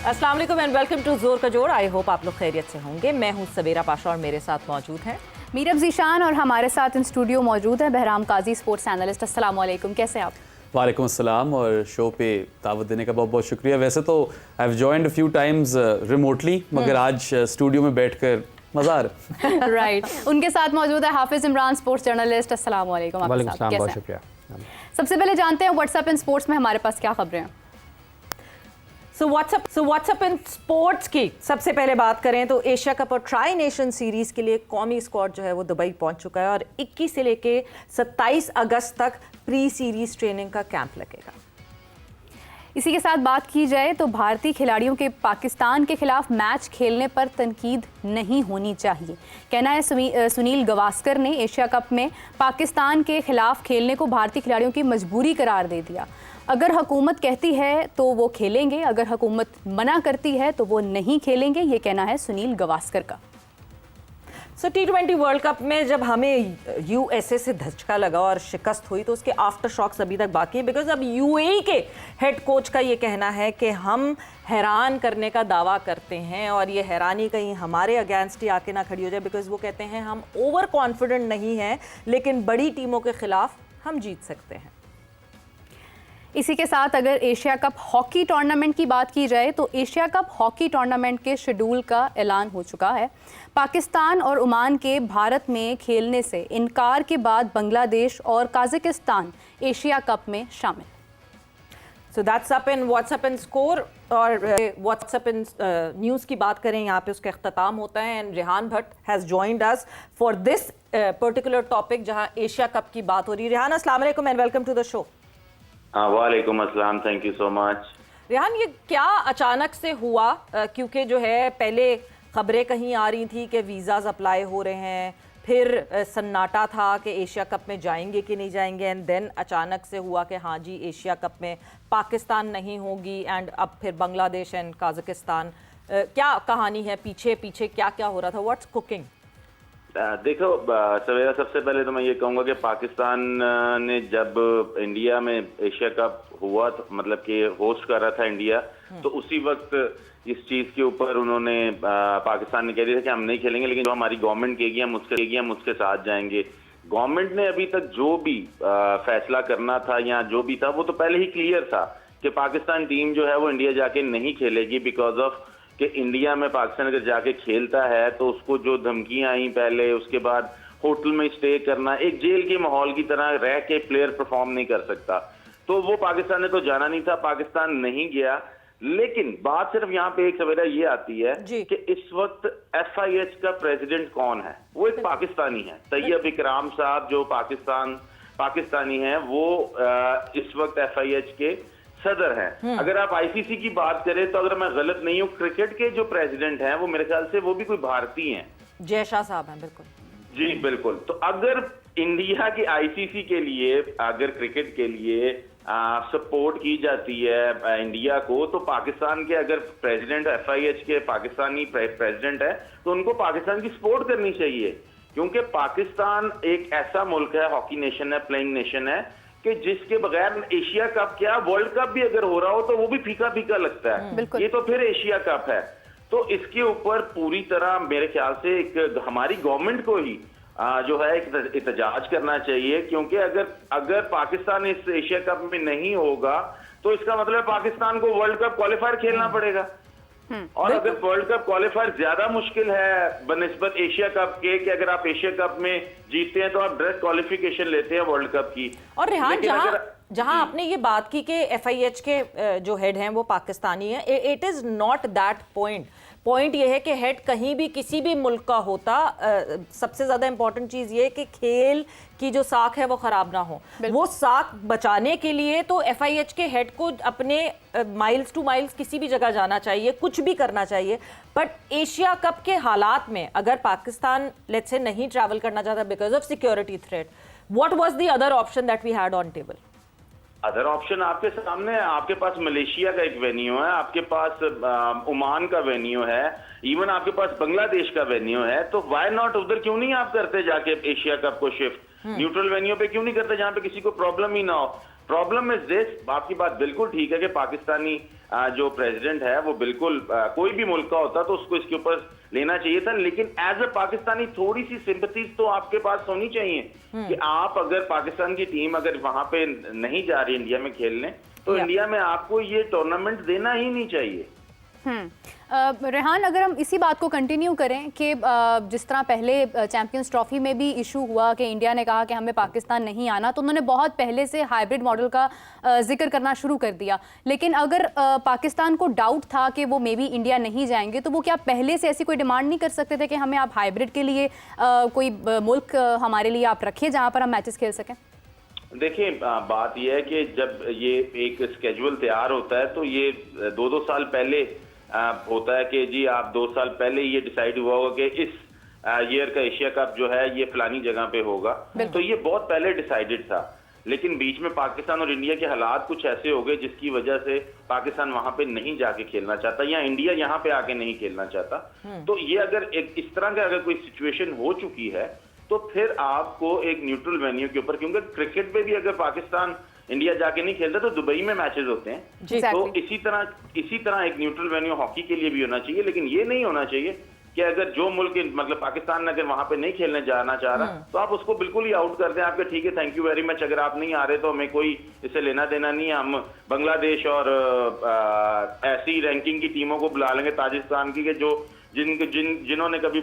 अस्सलाम वालेकुम and welcome to जोर का जोर। आई होप आप लोग खैरियत से होंगे। मैं हूं सबेरा पाशा और मेरे साथ मौजूद हैं मीरब ज़ीशान और हमारे साथ इन स्टूडियो मौजूद है बहराम काजी, स्पोर्ट्स एनालिस्ट। अस्सलाम वालेकुम, कैसे हैं आप? वालेकुम अस्सलाम और शो पे दावत देने का बहुत बहुत शुक्रिया। वैसे तो I have joined a few times remotely, मगर आज स्टूडियो में बैठकर मज़ा आ रहा है। राइट, उनके साथ मौजूद है हाफिज़ इमरान, स्पोर्ट्स जर्नलिस्ट। अस्सलाम वालेकुम। वालेकुम सलाम, बहुत शुक्रिया। सबसे पहले जानते हैं व्हाट्सएप इन स्पोर्ट्स में हमारे पास क्या खबरें हैं। सो व्हाट्सएप इन स्पोर्ट्स की सबसे पहले बात करें तो एशिया कप और ट्राई नेशन सीरीज़ के लिए कौमी स्क्वाड जो है वो दुबई पहुंच चुका है और 21 से लेके 27 अगस्त तक प्री सीरीज ट्रेनिंग का कैंप लगेगा। इसी के साथ बात की जाए तो भारतीय खिलाड़ियों के पाकिस्तान के खिलाफ मैच खेलने पर तनकीद नहीं होनी चाहिए, कहना है सुनील गावस्कर ने। एशिया कप में पाकिस्तान के खिलाफ खेलने को भारतीय खिलाड़ियों की मजबूरी करार दे दिया। अगर हुकूमत कहती है तो वो खेलेंगे, अगर हुकूमत मना करती है तो वो नहीं खेलेंगे, ये कहना है सुनील गावस्कर का। सो T20 वर्ल्ड कप में जब हमें USA से धचका लगा और शिकस्त हुई तो उसके आफ्टर शॉक्स अभी तक बाकी है, बिकॉज अब UAE के हेड कोच का ये कहना है कि हम हैरान करने का दावा करते हैं और ये हैरानी कहीं हमारे अगेंस्ट ही आके ना खड़ी हो जाए, बिकॉज वो कहते हैं हम ओवर कॉन्फिडेंट नहीं हैं लेकिन बड़ी टीमों के खिलाफ हम जीत सकते हैं। इसी के साथ अगर एशिया कप हॉकी टूर्नामेंट की बात की जाए तो एशिया कप हॉकी टूर्नामेंट के शेड्यूल का ऐलान हो चुका है। पाकिस्तान और ओमान के भारत में खेलने से इनकार के बाद बांग्लादेश और काज़ाकिस्तान एशिया कप में शामिल। So that's up in WhatsApp in score. और व्हाट्सएप इन न्यूज़ की बात करें, यहाँ पे उसका अख्ताम होता है and Rehan Bhatt has joined us for this particular topic जहाँ एशिया कप की बात हो रही है। रेहान, अस्सलाम वालेकुम and welcome to the show. वालेकुम अस्सलाम, thank you so much. Rehan, ये क्या अचानक से हुआ? क्योंकि जो है पहले खबरें कहीं आ रही थी कि वीज़ाज अप्लाई हो रहे हैं, फिर सन्नाटा था कि एशिया कप में जाएंगे कि नहीं जाएंगे, एंड देन अचानक से हुआ कि हाँ जी एशिया कप में पाकिस्तान नहीं होगी, एंड अब फिर बांग्लादेश एंड काज़ाकिस्तान। क्या कहानी है पीछे पीछे, क्या क्या हो रहा था? What's cooking? देखो सवेरा, सबसे पहले तो मैं ये कहूँगा कि पाकिस्तान ने जब इंडिया में एशिया कप हुआ तो मतलब कि होस्ट कर रहा था इंडिया, तो उसी वक्त इस चीज़ के ऊपर उन्होंने पाकिस्तान ने कह दिया था कि हम नहीं खेलेंगे, लेकिन जो हमारी गवर्नमेंट कहेगी हम उसके साथ जाएंगे। गवर्नमेंट ने अभी तक जो भी फैसला करना था या जो भी था वो तो पहले ही क्लियर था कि पाकिस्तान टीम जो है वो इंडिया जाके नहीं खेलेगी, बिकॉज ऑफ कि इंडिया में पाकिस्तान अगर जाके खेलता है तो उसको जो धमकियां आई पहले, उसके बाद होटल में स्टे करना, एक जेल के माहौल की तरह रह के प्लेयर परफॉर्म नहीं कर सकता, तो वो पाकिस्तान ने तो जाना नहीं था, पाकिस्तान नहीं गया। लेकिन बात सिर्फ यहाँ पे एक सवेरा ये आती है कि इस वक्त FIH का प्रेसिडेंट कौन है? वो एक पाकिस्तानी है, तैयब इकराम साहब, जो पाकिस्तानी है, वो इस वक्त FIH के सदर हैं। अगर आप ICC की बात करें तो अगर मैं गलत नहीं हूँ, क्रिकेट के जो प्रेसिडेंट हैं वो मेरे ख्याल से वो भी कोई भारतीय हैं, जय शाह साहब हैं। बिल्कुल जी बिल्कुल। तो अगर इंडिया के ICC के लिए, अगर क्रिकेट के लिए सपोर्ट की जाती है इंडिया को, तो पाकिस्तान के अगर प्रेसिडेंट FIH के पाकिस्तानी प्रेसिडेंट है तो उनको पाकिस्तान की सपोर्ट करनी चाहिए, क्योंकि पाकिस्तान एक ऐसा मुल्क है, हॉकी नेशन है, प्लेइंग नेशन है, कि जिसके बगैर एशिया कप क्या वर्ल्ड कप भी अगर हो रहा हो तो वो भी फीका फीका लगता है। ये तो फिर एशिया कप है, तो इसके ऊपर पूरी तरह मेरे ख्याल से एक हमारी गवर्नमेंट को ही जो है एक एहतजाज करना चाहिए, क्योंकि अगर पाकिस्तान इस एशिया कप में नहीं होगा तो इसका मतलब पाकिस्तान को वर्ल्ड कप क्वालिफायर खेलना पड़ेगा, और अगर वर्ल्ड कप क्वालिफायर ज्यादा मुश्किल है बनिस्बत एशिया कप के, कि अगर आप एशिया कप में जीतते हैं तो आप डायरेक्ट क्वालिफिकेशन लेते हैं वर्ल्ड कप की। और रेहान, जहां आपने ये बात की कि FIH के जो हेड हैं वो पाकिस्तानी है, it is not that point ये है कि हेड कहीं भी किसी भी मुल्क का होता, सबसे ज्यादा इंपॉर्टेंट चीज ये है कि खेल की जो साख है वो खराब ना हो। वो साख बचाने के लिए तो FIH के हेड को अपने माइल्स टू माइल्स किसी भी जगह जाना चाहिए, कुछ भी करना चाहिए, बट एशिया कप के हालात में अगर पाकिस्तान लेट्स से नहीं ट्रैवल करना चाहता because of security threat, what was the other option that we had on table? Other option आपके सामने है, आपके पास मलेशिया का एक वेन्यू है, आपके पास ओमान का वेन्यू है, इवन आपके पास बांग्लादेश का वेन्यू है, तो व्हाई नॉट उधर क्यों नहीं आप करते जाके एशिया कप को शिफ्ट? न्यूट्रल वेन्यू पे क्यों नहीं करते जहां पे किसी को प्रॉब्लम ही ना हो? प्रॉब्लम इज दिस, आपकी बात बिल्कुल ठीक है कि पाकिस्तानी जो प्रेसिडेंट है वो बिल्कुल कोई भी मुल्क का होता तो उसको इसके ऊपर लेना चाहिए था, लेकिन एज अ पाकिस्तानी थोड़ी सी सिंपैथीज तो आपके पास होनी चाहिए कि आप अगर पाकिस्तान की टीम अगर वहां पे नहीं जा रही इंडिया में खेलने तो इंडिया में आपको ये टूर्नामेंट देना ही नहीं चाहिए। रेहान, अगर हम इसी बात को कंटिन्यू करें कि जिस तरह पहले चैंपियंस ट्रॉफी में भी इशू हुआ कि इंडिया ने कहा कि हमें पाकिस्तान नहीं आना, तो उन्होंने बहुत पहले से हाइब्रिड मॉडल का जिक्र करना शुरू कर दिया। लेकिन अगर पाकिस्तान को डाउट था कि वो मे बी इंडिया नहीं जाएंगे, तो वो क्या पहले से ऐसी कोई डिमांड नहीं कर सकते थे कि हमें आप हाइब्रिड के लिए कोई मुल्क हमारे लिए आप रखिए जहाँ पर हम मैचेस खेल सकें? देखिए, बात यह है कि जब ये एक स्केड्यूल तैयार होता है तो ये 2-2 साल पहले होता है कि जी आप 2 साल पहले ये डिसाइड हुआ होगा कि इस ईयर का एशिया कप जो है ये फलानी जगह पे होगा, तो ये बहुत पहले डिसाइडेड था। लेकिन बीच में पाकिस्तान और इंडिया के हालात कुछ ऐसे हो गए जिसकी वजह से पाकिस्तान वहां पे नहीं जाके खेलना चाहता या इंडिया यहाँ पे आके नहीं खेलना चाहता। तो ये अगर एक इस तरह का अगर कोई सिचुएशन हो चुकी है तो फिर आपको एक न्यूट्रल वेन्यू के ऊपर, क्योंकि क्रिकेट में भी अगर पाकिस्तान इंडिया जाके नहीं खेलता तो दुबई में मैचेस होते हैं, तो इसी तरह एक न्यूट्रल वेन्यू हॉकी के लिए भी होना चाहिए। लेकिन ये नहीं होना चाहिए कि अगर जो मुल्क मतलब पाकिस्तान अगर वहां पे नहीं खेलने जाना चाह रहा तो आप उसको बिल्कुल ही आउट कर दें। आपके ठीक है, थैंक यू वेरी मच, अगर आप नहीं आ रहे तो हमें कोई इससे लेना देना नहीं है, हम बांग्लादेश और ऐसी रैंकिंग की टीमों को बुला लेंगे ताजिकिस्तान की, जो जिन्होंने कभी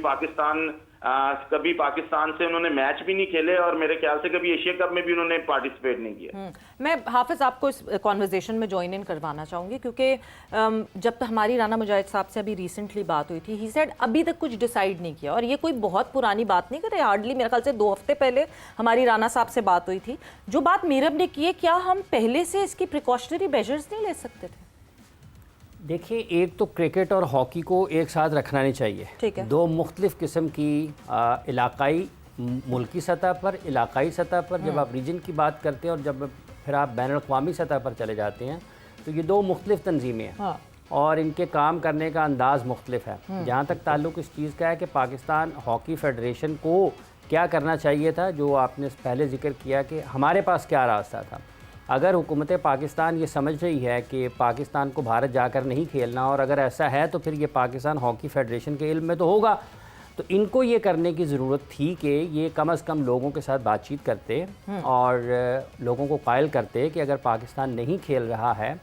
पाकिस्तान से उन्होंने मैच भी नहीं खेले और मेरे ख्याल से कभी एशिया कप में भी उन्होंने पार्टिसिपेट नहीं किया। मैं हाफिज आपको इस कॉन्वर्जेशन में ज्वाइन इन करवाना चाहूँगी, क्योंकि जब हमारी राना मुजाहिद साहब से अभी रिसेंटली बात हुई थी, ही सेड अभी तक कुछ डिसाइड नहीं किया, और ये कोई बहुत पुरानी बात नहीं कर रहे, हार्डली मेरे ख्याल से 2 हफ्ते पहले हमारी राना साहब से बात हुई थी। जो बात मीरब ने की है, क्या हम पहले से इसकी प्रिकॉशनरी मेजर्स नहीं ले सकते थे? देखिए, एक तो क्रिकेट और हॉकी को एक साथ रखना नहीं चाहिए, ठीक है। 2 मुख्तलिफ किस्म की इलाकाई मुल्की सतह पर, इलाकाई सतह पर जब आप रीजन की बात करते हैं और जब फिर आप बैनुल-अक़वामी सतह पर चले जाते हैं तो ये 2 मुख्तलिफ तंजीमें हैं। हाँ। और इनके काम करने का अंदाज़ मुख्तलिफ है। जहाँ तक ताल्लुक़ इस चीज़ का है कि पाकिस्तान हॉकी फेडरेशन को क्या करना चाहिए था, जो आपने पहले जिक्र किया कि हमारे पास क्या रास्ता था। अगर हुकूमत पाकिस्तान ये समझ रही है कि पाकिस्तान को भारत जाकर नहीं खेलना, और अगर ऐसा है तो फिर ये पाकिस्तान हॉकी फेडरेशन के इल्म में तो होगा, तो इनको ये करने की ज़रूरत थी कि ये कम अज़ कम लोगों के साथ बातचीत करते और लोगों को कायल करते कि अगर पाकिस्तान नहीं खेल रहा है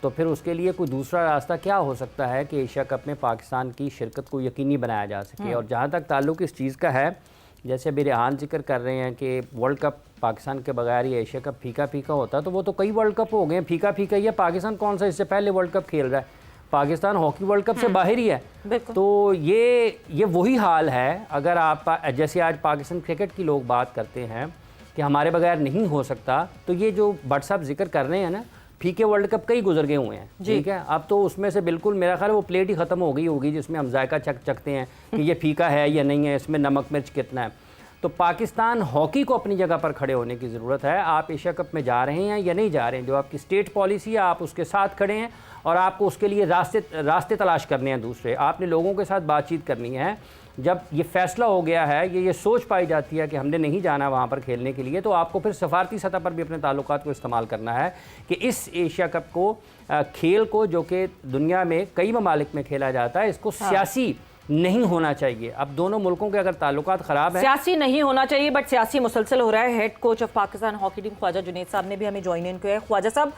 तो फिर उसके लिए कोई दूसरा रास्ता क्या हो सकता है कि एशिया कप में पाकिस्तान की शिरकत को यकीनी बनाया जा सके। और जहाँ तक ताल्लुक़ इस चीज़ का है, जैसे अभी रेहान जिक्र कर रहे हैं कि वर्ल्ड कप पाकिस्तान के बगैर ये एशिया कप फीका फीका होता, तो वो तो कई वर्ल्ड कप हो गए फीका फीका ही है। पाकिस्तान कौन सा इससे पहले वर्ल्ड कप खेल रहा है? पाकिस्तान हॉकी वर्ल्ड कप से बाहर ही है। तो ये वही हाल है। अगर आप जैसे आज पाकिस्तान क्रिकेट की लोग बात करते हैं कि हमारे बगैर नहीं हो सकता, तो ये जो भट्ट साहब जिक्र कर रहे हैं ना, फीके वर्ल्ड कप कई गुजर गए हुए हैं, ठीक है। अब तो उसमें से बिल्कुल मेरा ख्याल है वो प्लेट ही ख़त्म हो गई होगी जिसमें हम जायका चखते हैं कि ये फीका है या नहीं है, इसमें नमक मिर्च कितना है। तो पाकिस्तान हॉकी को अपनी जगह पर खड़े होने की ज़रूरत है। आप एशिया कप में जा रहे हैं या नहीं जा रहे हैं, जो आपकी स्टेट पॉलिसी है आप उसके साथ खड़े हैं और आपको उसके लिए रास्ते तलाश करने हैं दूसरे। आपने लोगों के साथ बातचीत करनी है। जब ये फैसला हो गया है, ये सोच पाई जाती है कि हमने नहीं जाना वहाँ पर खेलने के लिए, तो आपको फिर सफारती सतह पर भी अपने ताल्लुकात को इस्तेमाल करना है कि इस एशिया कप को खेल को, जो कि दुनिया में कई ममालिक में खेला जाता है, इसको सियासी नहीं होना चाहिए। अब दोनों मुल्कों के अगर ताल्लुकात ख़राब है, सियासी नहीं होना चाहिए, बट सियासी मुसलसल हो रहा है। Head coach of Pakistan hockey team Khawaja Junaid साहब ने भी हमें ज्वाइन इन किया है। ख्वाजा साहब,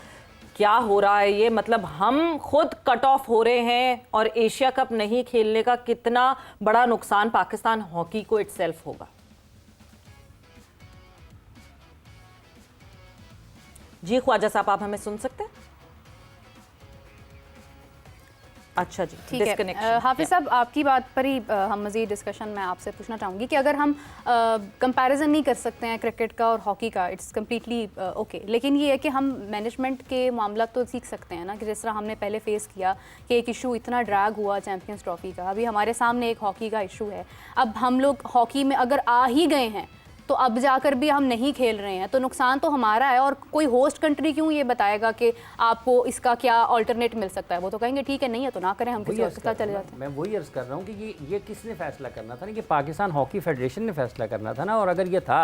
क्या हो रहा है ये? मतलब हम खुद कट ऑफ हो रहे हैं और एशिया कप नहीं खेलने का कितना बड़ा नुकसान पाकिस्तान हॉकी को इटसेल्फ होगा? जी ख्वाजा साहब, आप हमें सुन सकते हैं? अच्छा जी, ठीक है। हाफिज साहब, आपकी बात पर ही हम मज़ीद डिस्कशन में आपसे पूछना चाहूँगी कि अगर हम कंपैरिजन नहीं कर सकते हैं क्रिकेट का और हॉकी का, इट्स कम्प्लीटली ओके, लेकिन ये है कि हम मैनेजमेंट के मामला तो सीख सकते हैं ना, कि जिस तरह हमने पहले फेस किया कि एक इशू इतना ड्रैग हुआ चैम्पियंस ट्रॉफी का, अभी हमारे सामने एक हॉकी का इशू है। अब हम लोग हॉकी में अगर आ ही गए हैं तो अब जाकर भी हम नहीं खेल रहे हैं, तो नुकसान तो हमारा है। और कोई होस्ट कंट्री क्यों ये बताएगा कि आपको इसका क्या अल्टरनेट मिल सकता है? वो तो कहेंगे ठीक है, नहीं है तो ना करें, हम किसी और के साथ चले जाते हैं। मैं वही अर्ज़ कर रहा हूँ कि ये किसने फैसला करना था ना, कि पाकिस्तान हॉकी फेडरेशन ने फैसला करना था ना। और अगर ये था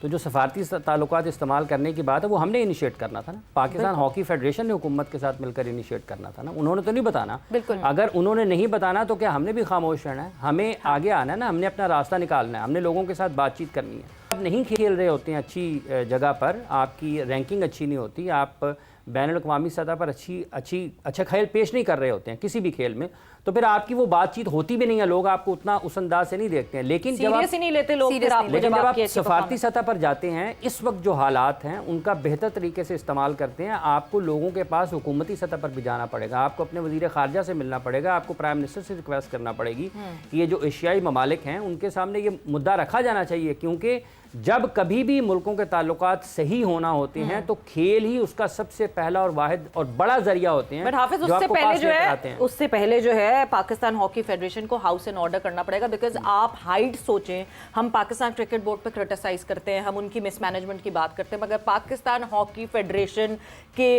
तो जो सफारती ताल्लुकात इस्तेमाल करने की बात है वो हमने इनिशिएट करना था ना, पाकिस्तान हॉकी फेडरेशन ने हुकूमत के साथ मिलकर इनिशिएट करना था ना, उन्होंने तो नहीं बताना। बिल्कुल। अगर उन्होंने नहीं बताना तो क्या हमने भी खामोश रहना है? हमें आगे आना है ना, हमने अपना रास्ता निकालना है, हमने लोगों के साथ बातचीत करनी है। आप नहीं खेल रहे होते हैं अच्छी जगह पर, आपकी रैंकिंग अच्छी नहीं होती, आप बैनुल-अक़वामी सतह पर अच्छा खेल पेश नहीं कर रहे होते हैं किसी भी खेल में, तो फिर आपकी वो बातचीत होती भी नहीं है, लोग आपको उतना उस अंदाज से नहीं देखते हैं। लेकिन जब आप सीरियस ही नहीं लेते लोग फिर आपको, लेकिन जब आप आपकी ऐसी सफारती performance- सतह पर जाते हैं, इस वक्त जो हालात हैं उनका बेहतर तरीके से इस्तेमाल करते हैं, आपको लोगों के पास हुकूमती सतह पर भी जाना पड़ेगा, आपको अपने वज़ीर ख़ारजा से मिलना पड़ेगा, आपको प्राइम मिनिस्टर से रिक्वेस्ट करना पड़ेगी कि ये जो एशियाई ममालिक हैं उनके सामने ये मुद्दा रखा जाना चाहिए, क्योंकि जब कभी भी मुल्कों के ताल्लुकात सही होना होते हैं तो खेल ही उसका सबसे पहला और वाहिद और बड़ा जरिया होते हैं। बट हाफिज, जो उससे आपको पहले पास जो लेकर है आते हैं। उससे पहले जो है पाकिस्तान हॉकी फेडरेशन को हाउस एंड ऑर्डर करना पड़ेगा, बिकॉज आप हाइट सोचें, हम पाकिस्तान क्रिकेट बोर्ड पे क्रिटिसाइज करते हैं, हम उनकी मिसमैनेजमेंट की बात करते हैं, मगर पाकिस्तान हॉकी फेडरेशन के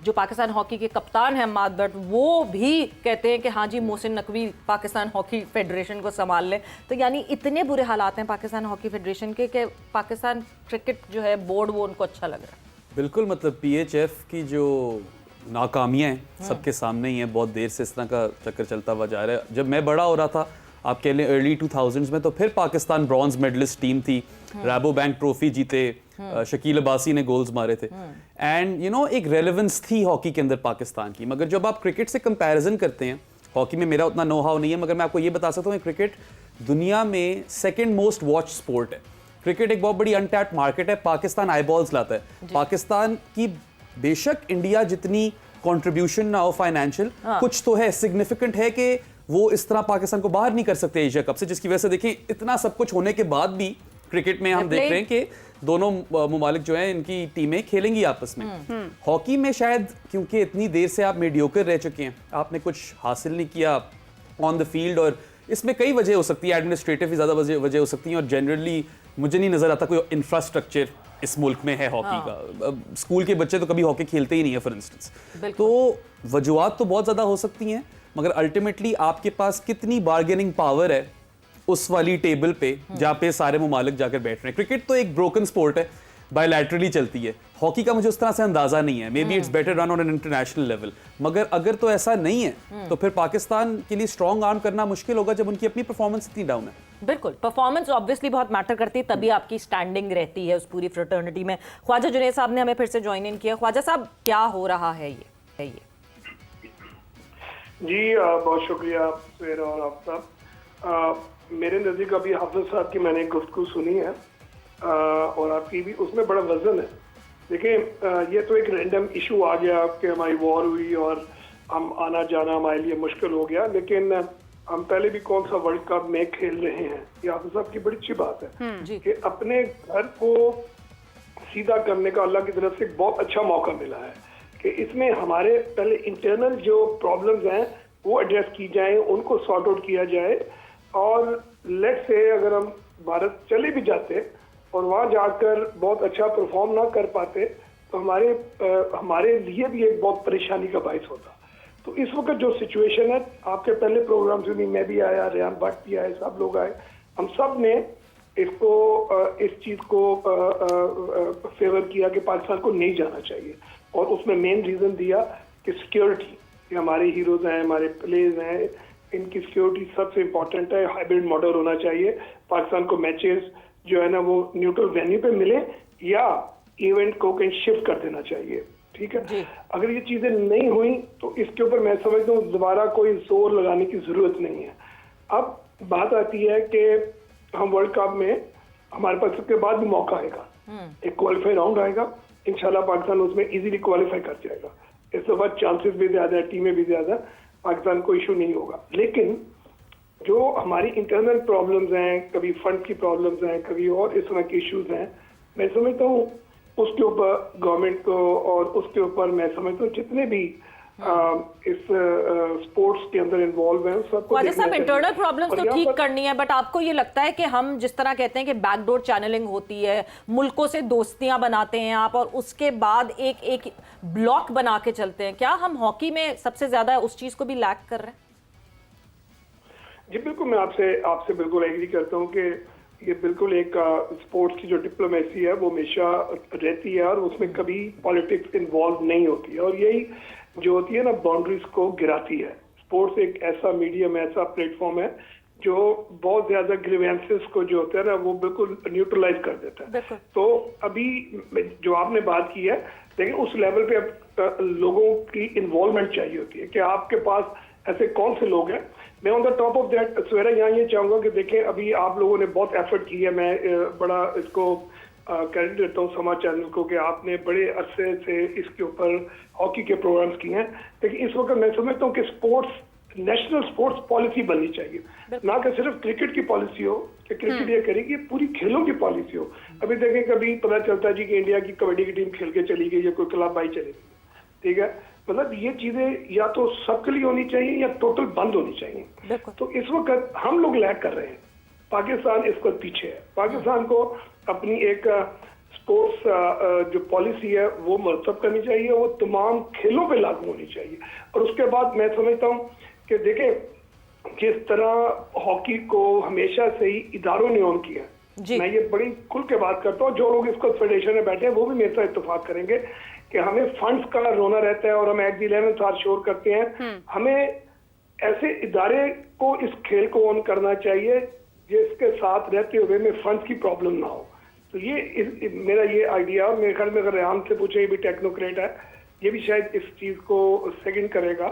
जो पाकिस्तान हॉकी के कप्तान हैं अम्माद भट्ट, वो भी कहते हैं कि हाँ जी मोहसिन नकवी पाकिस्तान हॉकी फेडरेशन को संभाल लें। तो यानी इतने बुरे हालात हैं पाकिस्तान हॉकी फेडरेशन के कि पाकिस्तान क्रिकेट जो है बोर्ड वो उनको अच्छा लग रहा है। बिल्कुल, मतलब पीएचएफ की जो नाकामियां हैं सबके सामने ही हैं, बहुत देर से इस तरह का चक्कर चलता हुआ जा रहा है। जब मैं बड़ा हो रहा था, आप कह लें अर्ली 2000s में, तो फिर पाकिस्तान ब्रॉन्ज मेडलिस्ट टीम थी, राबो बैंक ट्रॉफी जीते, शकील अब्बासी ने गोल्स मारे थे, एंड यू नो एक रेलेवेंस थी हॉकी के अंदर पाकिस्तान की। मगर जब आप क्रिकेट से कंपैरिजन करते हैं, हॉकी में मेरा उतना नो हाउ नहीं है, मगर मैं आपको ये बता सकता हूँ क्रिकेट दुनिया में सेकेंड मोस्ट वॉच स्पोर्ट है। क्रिकेट एक बहुत बड़ी अनटैप्ड मार्केट है, पाकिस्तान आईबॉल्स लाता है। पाकिस्तान की बेशक इंडिया जितनी कंट्रीब्यूशन ना हो फाइनेंशियल, कुछ तो है, सिग्निफिकेंट है कि वो इस तरह पाकिस्तान को बाहर नहीं कर सकते एशिया कप से, जिसकी वजह से देखिए इतना सब कुछ होने के बाद भी क्रिकेट में हम देख रहे हैं कि दोनों मुमालिक जो हैं इनकी टीमें खेलेंगी आपस में। हॉकी में शायद क्योंकि इतनी देर से आप मीडियोकर रह चुके हैं, आपने कुछ हासिल नहीं किया ऑन द फील्ड, और इसमें कई वजह हो सकती है, एडमिनिस्ट्रेटिव भी ज़्यादा वजह हो सकती हैं, और जनरली मुझे नहीं नज़र आता कोई इंफ्रास्ट्रक्चर इस मुल्क में है हॉकी का। स्कूल के बच्चे तो कभी हॉकी खेलते ही नहीं है फॉर इंस्टेंस। तो वजूहात तो बहुत ज़्यादा हो सकती हैं, मगर अल्टीमेटली आपके पास कितनी बार्गेनिंग पावर है उस वाली टेबल पे जहाँ पे सारे मुमालिक जाकर बैठ रहे हैं। क्रिकेट तो एक ब्रोकन स्पोर्ट है, बायलैटरली चलती है। हॉकी का मुझे उस तरह से अंदाजा नहीं है, may be it's better run on an international level, मगर अगर तो ऐसा नहीं है तो फिर पाकिस्तान के लिए स्ट्रॉन्ग आर्म करना मुश्किल होगा जब उनकी अपनी परफॉर्मेंस इतनी डाउन है। बिल्कुल, परफॉर्मेंस ऑब्वियसली बहुत मैटर करती है, तभी आपकी स्टैंडिंग रहती है उस पूरी फ्रेटर्निटी में। ख्वाजा जुनैद साहब ने हमें फिर से ज्वाइन इन किया। ख्वाजा साहब, क्या हो रहा है ये? जी बहुत शुक्रिया फिर, और आप साहब, मेरे नज़दीक अभी हाफिज साहब की मैंने गुफ्तगू सुनी है और आपकी भी, उसमें बड़ा वजन है। देखिए ये तो एक रैंडम इशू आ गया कि हमारी वॉर हुई और हम आना जाना हमारे लिए मुश्किल हो गया, लेकिन हम पहले भी कौन सा वर्ल्ड कप में खेल रहे हैं। ये हाफिज साहब की बड़ी अच्छी बात है कि अपने घर को सीधा करने का अल्लाह की तरफ से एक बहुत अच्छा मौका मिला है कि इसमें हमारे पहले इंटरनल जो प्रॉब्लम्स हैं वो एड्रेस की जाए, उनको सॉर्ट आउट किया जाए, और लेट्स से अगर हम भारत चले भी जाते और वहाँ जाकर बहुत अच्छा परफॉर्म ना कर पाते तो हमारे लिए भी एक बहुत परेशानी का बायस होता। तो इस वक्त जो सिचुएशन है, आपके पहले प्रोग्राम से भी मैं भी आया, रेहान भट्ट भी आए, सब लोग आए, हम सब ने इसको इस चीज़ को फेवर किया कि पाकिस्तान को नहीं जाना चाहिए, और उसमें मेन रीज़न दिया कि सिक्योरिटी, कि हमारे हीरोज़ हैं, हमारे प्लेयर्स हैं, इनकी सिक्योरिटी सबसे इम्पोर्टेंट है। हाइब्रिड मॉडल होना चाहिए, पाकिस्तान को मैचेस जो है ना वो न्यूट्रल वेन्यू पे मिले या इवेंट को कहीं शिफ्ट कर देना चाहिए, ठीक है। अगर ये चीज़ें नहीं हुई तो इसके ऊपर मैं समझता हूँ दोबारा कोई जोर लगाने की ज़रूरत नहीं है। अब बात आती है कि हम वर्ल्ड कप में हमारे पास उसके बाद भी मौका आएगा, एक क्वालिफाई राउंड आएगा, इंशाल्लाह पाकिस्तान उसमें इजीली क्वालिफाई कर जाएगा। इस दफा चांसेस भी ज़्यादा है, टीमें भी ज़्यादा, पाकिस्तान को इशू नहीं होगा। लेकिन जो हमारी इंटरनल प्रॉब्लम्स हैं, कभी फंड की प्रॉब्लम्स हैं, कभी और इस तरह के इश्यूज हैं, मैं समझता हूँ उसके ऊपर गवर्नमेंट को, और उसके ऊपर मैं समझता हूँ जितने भी इस स्पोर्ट्स के अंदर इन्वॉल्व हैं सबको ख्वाजा साहब, इंटरनल प्रॉब्लम्स तो ठीक करनी है, बट आपको ये लगता है कि हम जिस तरह कहते हैं कि बैकडोर चैनलिंग होती है, मुल्कों से दोस्तियां बनाते हैं आप, और उसके बाद एक एक ब्लॉक बना के चलते हैं, क्या हम हॉकी में सबसे ज्यादा उस चीज को भी लैक कर रहे हैं? जी बिल्कुल, मैं आपसे बिल्कुल एग्री करता हूँ कि ये बिल्कुल एक स्पोर्ट्स की जो डिप्लोमेसी है वो हमेशा रहती है और उसमें कभी पॉलिटिक्स इन्वॉल्व नहीं होती है, और यही जो होती है ना बाउंड्रीज को गिराती है। स्पोर्ट्स एक ऐसा मीडियम, ऐसा प्लेटफॉर्म है जो बहुत ज्यादा ग्रीवेंसेस को जो होता है ना वो बिल्कुल न्यूट्रलाइज कर देता है। तो अभी जो आपने बात की है, लेकिन उस लेवल पे अब लोगों की इन्वॉल्वमेंट चाहिए होती है कि आपके पास ऐसे कौन से लोग हैं। मैं on the top of that Sawera यहाँ ये चाहूंगा कि देखें अभी आप लोगों ने बहुत एफर्ट की है, मैं बड़ा इसको क्रेडिट देता हूँ समाज चैनल को कि आपने बड़े अरसे से इसके ऊपर हॉकी के प्रोग्राम्स किए हैं। लेकिन इस वक्त मैं समझता हूँ कि स्पोर्ट्स नेशनल स्पोर्ट्स पॉलिसी बननी चाहिए, ना कि सिर्फ क्रिकेट की पॉलिसी हो कि क्रिकेट ये करेगी, पूरी खेलों की पॉलिसी हो। अभी देखें कभी पता चलता है जी कि इंडिया की कबड्डी की टीम खेल के चली गई या कोई क्लब बाई चली गई, ठीक है। मतलब ये चीजें या तो सबके लिए होनी चाहिए या टोटल बंद होनी चाहिए। तो इस वक्त हम लोग लैग कर रहे हैं, पाकिस्तान इस पर पीछे है। पाकिस्तान को अपनी एक स्पोर्ट्स जो पॉलिसी है वो मरतब करनी चाहिए, वो तमाम खेलों पे लागू होनी चाहिए। और उसके बाद मैं समझता हूँ कि देखें जिस तरह हॉकी को हमेशा से ही इदारों ने ऑन किया, मैं ये बड़ी खुल के बात करता हूँ, जो लोग इसको फेडरेशन में बैठे हैं वो भी मेरे साथ इत्तेफाक करेंगे कि हमें फंड्स का रोना रहता है और हम at the 11th our sure करते हैं। हमें ऐसे इदारे को इस खेल को ऑन करना चाहिए जिसके साथ रहते हुए में फंड्स की प्रॉब्लम ना हो। तो ये मेरा ये आइडिया, मेरे ख्याल में अगर रेहान से पूछे, ये भी टेक्नोक्रेट है, ये भी शायद इस चीज को सेकंड करेगा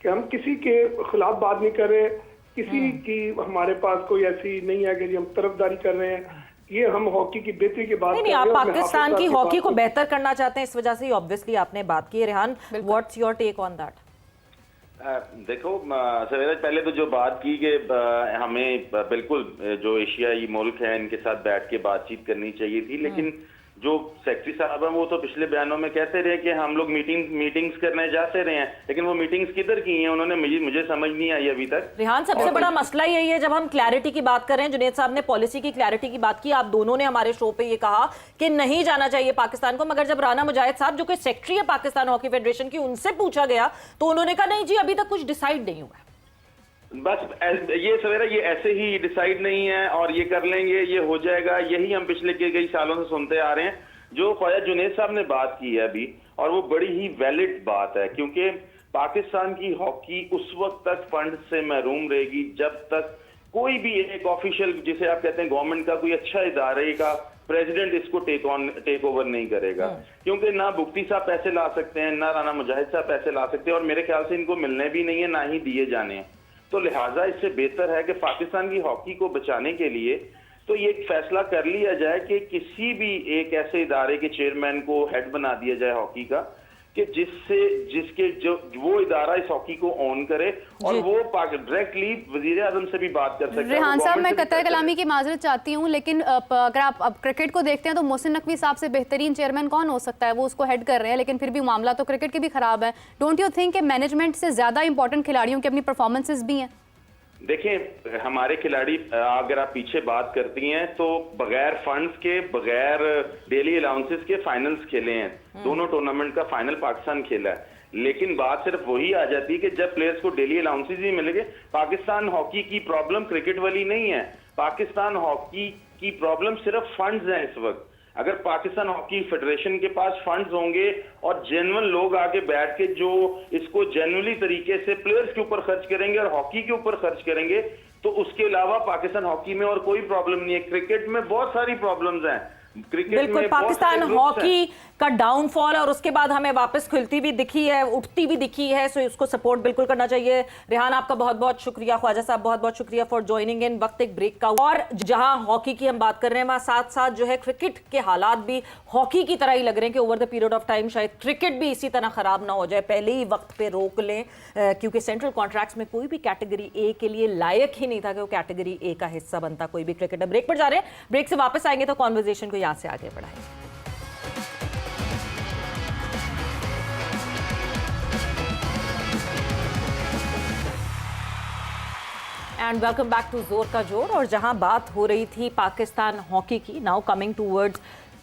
कि हम किसी के खिलाफ बात नहीं कर रहे, किसी की हमारे पास कोई ऐसी नहीं है कि हम तरफदारी कर रहे हैं। ये हम हॉकी की बेहतरी की बात नहीं, आप पाकिस्तान की हॉकी को बेहतर करना चाहते हैं, इस वजह से ऑब्वियसली आपने बात की। Rehan, what's your take on that? देखो सवेरा, पहले तो जो बात की कि हमें बिल्कुल जो एशियाई मुल्क हैं इनके साथ बैठ के बातचीत करनी चाहिए थी, लेकिन जो सेक्रेटरी साहब हैं वो तो पिछले बयानों में कहते रहे कि हम लोग मीटिंग्स करने जाते रहे हैं, लेकिन वो मीटिंग्स किधर की हैं उन्होंने मुझे समझ नहीं आई अभी तक। रेहान, सबसे बड़ा मसला यही है, जब हम क्लैरिटी की बात कर रहे हैं, जुनैद साहब ने पॉलिसी की क्लैरिटी की बात की, आप दोनों ने हमारे शो पे ये कहा कि नहीं जाना चाहिए पाकिस्तान को, मगर जब राना मुजाहिद साहब जो कि सेक्रेटरी है पाकिस्तान हॉकी फेडरेशन की, उनसे पूछा गया तो उन्होंने कहा नहीं जी अभी तक कुछ डिसाइड नहीं हुआ। बस ये सवेरा ये ऐसे ही डिसाइड नहीं है और ये कर लेंगे, ये हो जाएगा, यही हम पिछले कई सालों से सुनते आ रहे हैं। जो ख्वाजा जुनैद साहब ने बात की है अभी, और वो बड़ी ही वैलिड बात है, क्योंकि पाकिस्तान की हॉकी उस वक्त तक फंड से महरूम रहेगी जब तक कोई भी एक ऑफिशियल, जिसे आप कहते हैं गवर्नमेंट का कोई अच्छा इदारे का प्रेसिडेंट इसको टेक ओवर नहीं करेगा। क्योंकि ना बुख्ती साहब पैसे ला सकते हैं, ना राना मुजाहिद साहब पैसे ला सकते हैं, और मेरे ख्याल से इनको मिलने भी नहीं है, ना ही दिए जाने हैं। तो लिहाजा इससे बेहतर है कि पाकिस्तान की हॉकी को बचाने के लिए तो ये एक फैसला कर लिया जाए कि किसी भी एक ऐसे इदारे के चेयरमैन को हेड बना दिया जाए हॉकी का, कि जिसके जो वो इदारा इस हॉकी को ऑन करे और वो डायरेक्टली वजीर आजम से भी बात कर सकते हैं। रेहान साहब, मैं कतर कलामी की माजरत चाहती हूँ, लेकिन अगर आप अब क्रिकेट को देखते हैं तो मोहसिन नकवी साहब से बेहतरीन चेयरमैन कौन हो सकता है? वो उसको हेड कर रहे हैं, लेकिन फिर भी मामला तो क्रिकेट के भी खराब है। डोंट यू थिंक कि मैनेजमेंट से ज्यादा इंपॉर्टेंट खिलाड़ियों की अपनी परफॉर्मेंसेस भी हैं? देखिए, हमारे खिलाड़ी, अगर आप पीछे बात करती हैं तो बगैर फंड्स के, बगैर डेली अलाउंसेस के फाइनल्स खेले हैं, दोनों टूर्नामेंट का फाइनल पाकिस्तान खेला है। लेकिन बात सिर्फ वही आ जाती है कि जब प्लेयर्स को डेली अलाउंसेस ही मिलेंगे। पाकिस्तान हॉकी की प्रॉब्लम क्रिकेट वाली नहीं है, पाकिस्तान हॉकी की प्रॉब्लम सिर्फ फंड्स हैं इस वक्त। अगर पाकिस्तान हॉकी फेडरेशन के पास फंड्स होंगे और जेन्युइन लोग आके बैठ के जो इसको जेन्युइनली तरीके से प्लेयर्स के ऊपर खर्च करेंगे और हॉकी के ऊपर खर्च करेंगे, तो उसके अलावा पाकिस्तान हॉकी में और कोई प्रॉब्लम नहीं है। क्रिकेट में बहुत सारी प्रॉब्लम्स हैं, बिल्कुल। पाकिस्तान हॉकी का डाउनफॉल और उसके बाद हमें वापस खुलती भी दिखी है, उठती भी दिखी है, सो उसको सपोर्ट बिल्कुल करना चाहिए। रेहान, आपका बहुत बहुत शुक्रिया, ख्वाजा साहब बहुत बहुत शुक्रिया फॉर ज्वाइनिंग इन। वक्त एक ब्रेक का, और जहां हॉकी की हम बात कर रहे हैं वहां साथ साथ जो है क्रिकेट के हालात भी हॉकी की तरह ही लग रहे हैं कि over the period of time शायद क्रिकेट भी इसी तरह खराब ना हो जाए, पहले ही वक्त पे रोक लें, क्योंकि सेंट्रल कॉन्ट्रैक्ट्स में कोई भी कैटेगरी ए के लिए लायक ही नहीं था कि वो कैटेगरी ए का हिस्सा बनता कोई भी क्रिकेटर। ब्रेक पर जा रहे हैं, ब्रेक से वापस आएंगे तो कॉन्वर्सेशन को यहां से आगे बढ़ाएंगे। एंड वेलकम बैक टू जोर का जोर। और जहां बात हो रही थी पाकिस्तान हॉकी की, now coming towards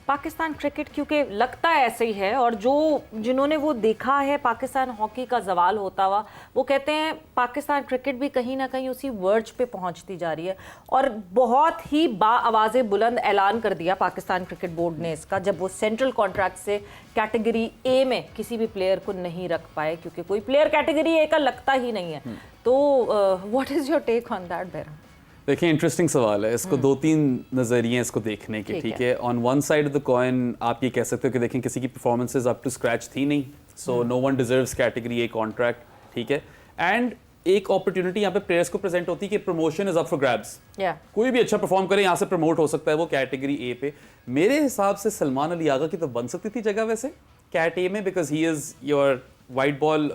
Pakistan cricket क्योंकि लगता है ऐसे ही है, और जिन्होंने वो देखा है पाकिस्तान हॉकी का जवाल होता हुआ, वो कहते हैं पाकिस्तान क्रिकेट भी कहीं ना कहीं उसी वर्ज पे पहुंचती जा रही है। और बहुत ही बाआवाज़े बुलंद ऐलान कर दिया पाकिस्तान क्रिकेट बोर्ड ने इसका, जब वो सेंट्रल कॉन्ट्रैक्ट से कैटेगरी ए में किसी भी प्लेयर को नहीं रख पाए, क्योंकि कोई प्लेयर कैटेगरी ए का लगता ही नहीं है। तो what is your take on that Bairam? देखिए, इंटरेस्टिंग सवाल है। इसको 2-3 नज़रिए इसको देखने के, ठीक है। On one side of the coin आप ये कह सकते हो कि देखें किसी की परफॉर्मेंसेज अप टू स्क्रैच थी नहीं, so no one deserves category A contract, ठीक है। एंड एक अपॉर्चुनिटी यहाँ पे प्लेयर्स को प्रेजेंट होती है कि promotion is up for grabs. कोई भी अच्छा परफॉर्म करे यहाँ से प्रमोट हो सकता है वो कैटेगरी ए पे। मेरे हिसाब से सलमान अली आगा की तो बन सकती थी जगह वैसे कैट ए में, because he is your white ball